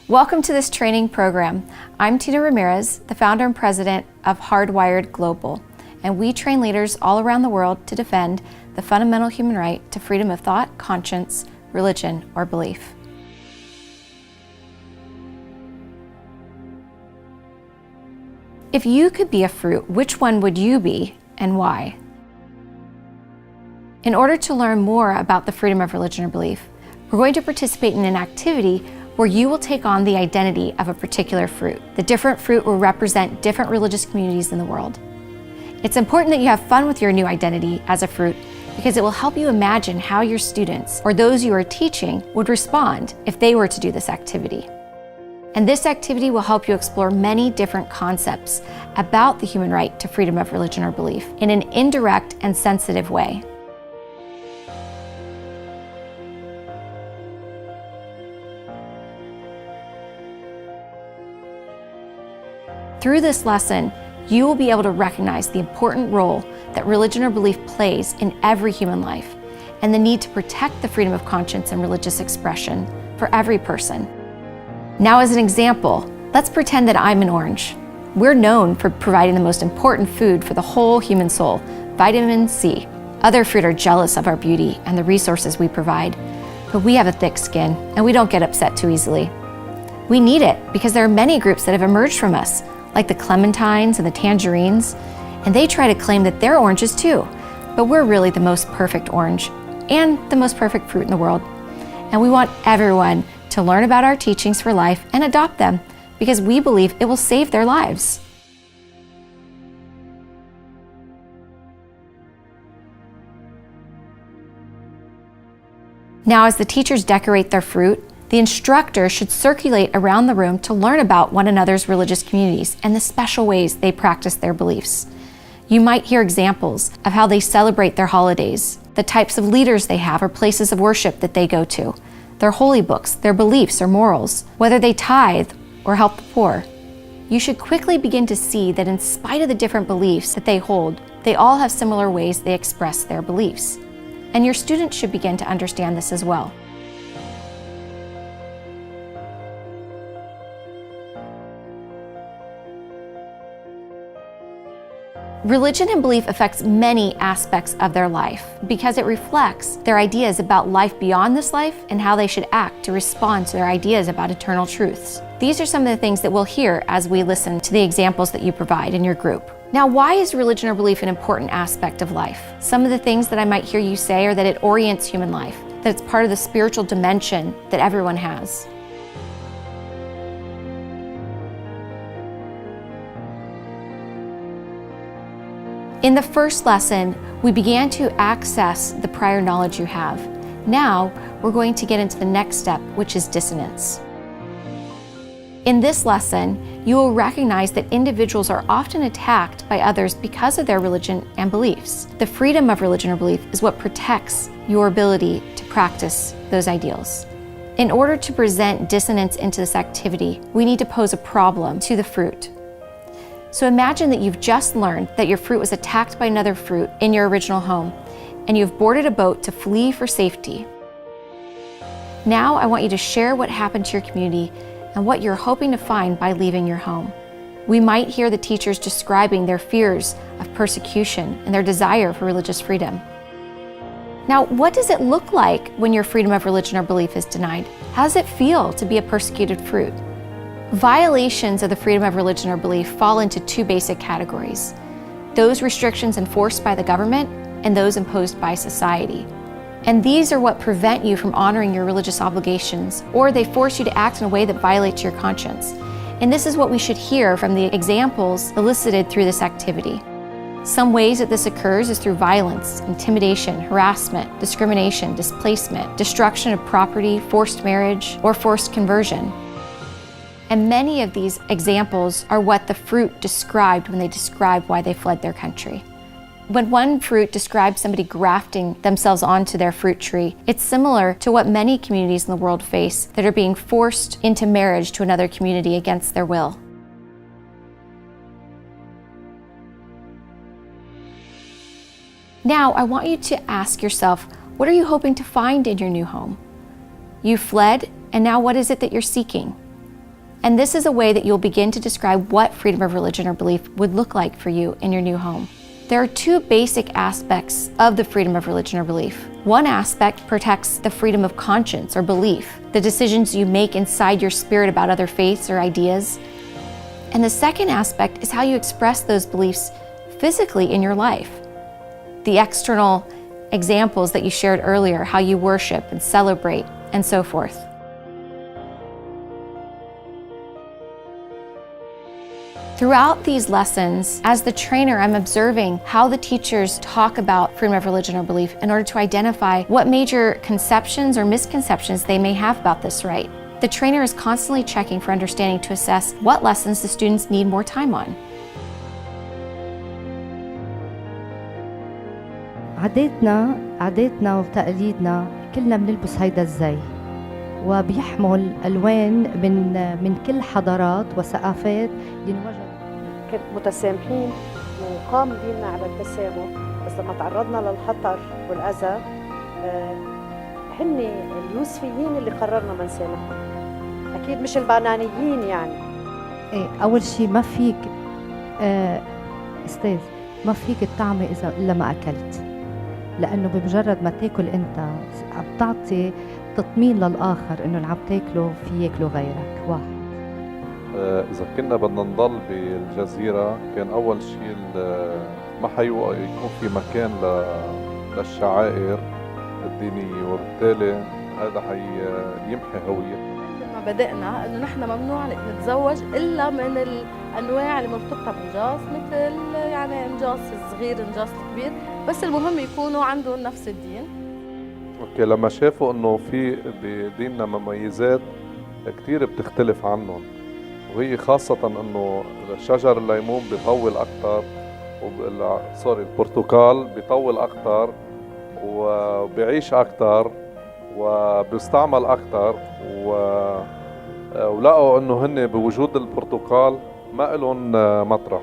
Welcome to this training program. I'm Tina Ramirez, the founder and president of Hardwired Global, and we train leaders all around the world to defend the fundamental human right to freedom of thought, conscience, religion, or belief. If you could be a fruit, which one would you be and why? In order to learn more about the freedom of religion or belief, we're going to participate in an activity where you will take on the identity of a particular fruit. The different fruit will represent different religious communities in the world. It's important that you have fun with your new identity as a fruit because it will help you imagine how your students or those you are teaching would respond if they were to do this activity. And this activity will help you explore many different concepts about the human right to freedom of religion or belief in an indirect and sensitive way. Through this lesson, you will be able to recognize the important role that religion or belief plays in every human life and the need to protect the freedom of conscience and religious expression for every person. Now, as an example, let's pretend that I'm an orange. We're known for providing the most important food for the whole human soul, vitamin C. Other fruit are jealous of our beauty and the resources we provide, but we have a thick skin and we don't get upset too easily. We need it because there are many groups that have emerged from us, like the clementines and the tangerines, and they try to claim that they're oranges too, but we're really the most perfect orange and the most perfect fruit in the world. And we want everyone to learn about our teachings for life and adopt them because we believe it will save their lives. Now, as the teachers decorate their fruit, the instructor should circulate around the room to learn about one another's religious communities and the special ways they practice their beliefs. You might hear examples of how they celebrate their holidays, the types of leaders they have or places of worship that they go to, their holy books, their beliefs or morals, whether they tithe or help the poor. You should quickly begin to see that in spite of the different beliefs that they hold, they all have similar ways they express their beliefs. And your students should begin to understand this as well. Religion and belief affects many aspects of their life because it reflects their ideas about life beyond this life and how they should act to respond to their ideas about eternal truths. These are some of the things that we'll hear as we listen to the examples that you provide in your group. Now, why is religion or belief an important aspect of life? Some of the things that I might hear you say are that it orients human life, that it's part of the spiritual dimension that everyone has. In the first lesson, we began to access the prior knowledge you have. Now, we're going to get into the next step, which is dissonance. In this lesson, you will recognize that individuals are often attacked by others because of their religion and beliefs. The freedom of religion or belief is what protects your ability to practice those ideals. In order to present dissonance into this activity, we need to pose a problem to the fruit. So imagine that you've just learned that your fruit was attacked by another fruit in your original home, and you've boarded a boat to flee for safety. Now I want you to share what happened to your community and what you're hoping to find by leaving your home. We might hear the teachers describing their fears of persecution and their desire for religious freedom. Now, what does it look like when your freedom of religion or belief is denied? How does it feel to be a persecuted fruit? Violations of the freedom of religion or belief fall into two basic categories: those restrictions enforced by the government and those imposed by society. And these are what prevent you from honoring your religious obligations, or they force you to act in a way that violates your conscience. And this is what we should hear from the examples elicited through this activity. Some ways that this occurs is through violence, intimidation, harassment, discrimination, displacement, destruction of property, forced marriage, or forced conversion. And many of these examples are what the fruit described when they described why they fled their country. When one fruit describes somebody grafting themselves onto their fruit tree, it's similar to what many communities in the world face that are being forced into marriage to another community against their will. Now, I want you to ask yourself, what are you hoping to find in your new home? You fled, and now what is it that you're seeking? And this is a way that you'll begin to describe what freedom of religion or belief would look like for you in your new home. There are two basic aspects of the freedom of religion or belief. One aspect protects the freedom of conscience or belief, the decisions you make inside your spirit about other faiths or ideas. And the second aspect is how you express those beliefs physically in your life. The external examples that you shared earlier, how you worship and celebrate, and so forth. Throughout these lessons, as the trainer, I'm observing how the teachers talk about freedom of religion or belief in order to identify what major conceptions or misconceptions they may have about this right. The trainer is constantly checking for understanding to assess what lessons the students need more time on. عاداتنا وتقاليدنا كلنا بنلبس هيدا الزي وبيحمل ألوان من كل حضارات وثقافات ينوجد. كنت متسامحين وقام ديننا على التسامح، بس لما تعرضنا للخطر والأذى هن اليوسفيين اللي قررنا ما نسامحهم، أكيد مش البنانيين يعني. إيه، أول شيء ما فيك أستاذ ما فيك تطعمي إلا ما أكلت، لأنه بمجرد ما تاكل أنت عم تعطي تطمين للآخر إنه اللي عم تاكله في ياكله غيرك واحد. إذا كنا بدنا نضل بالجزيرة كان أول شيء ما حيكون في مكان للشعائر الدينية، وبالتالي هذا حيمحي هوية. لما بدأنا إنه نحن ممنوع نتزوج إلا من الأنواع اللي مرتبطة بنجاص، مثل يعني نجاص الصغير نجاص الكبير، بس المهم يكونوا عندهم نفس الدين. اوكي، لما شافوا انه في بديننا مميزات كتير بتختلف عنهم، وهي خاصة انه شجر الليمون بيطول اكتر البرتقال بيطول اكتر وبيعيش اكتر وبيستعمل اكتر، ولقوا انه هن بوجود البرتقال ما إلهم مطرح.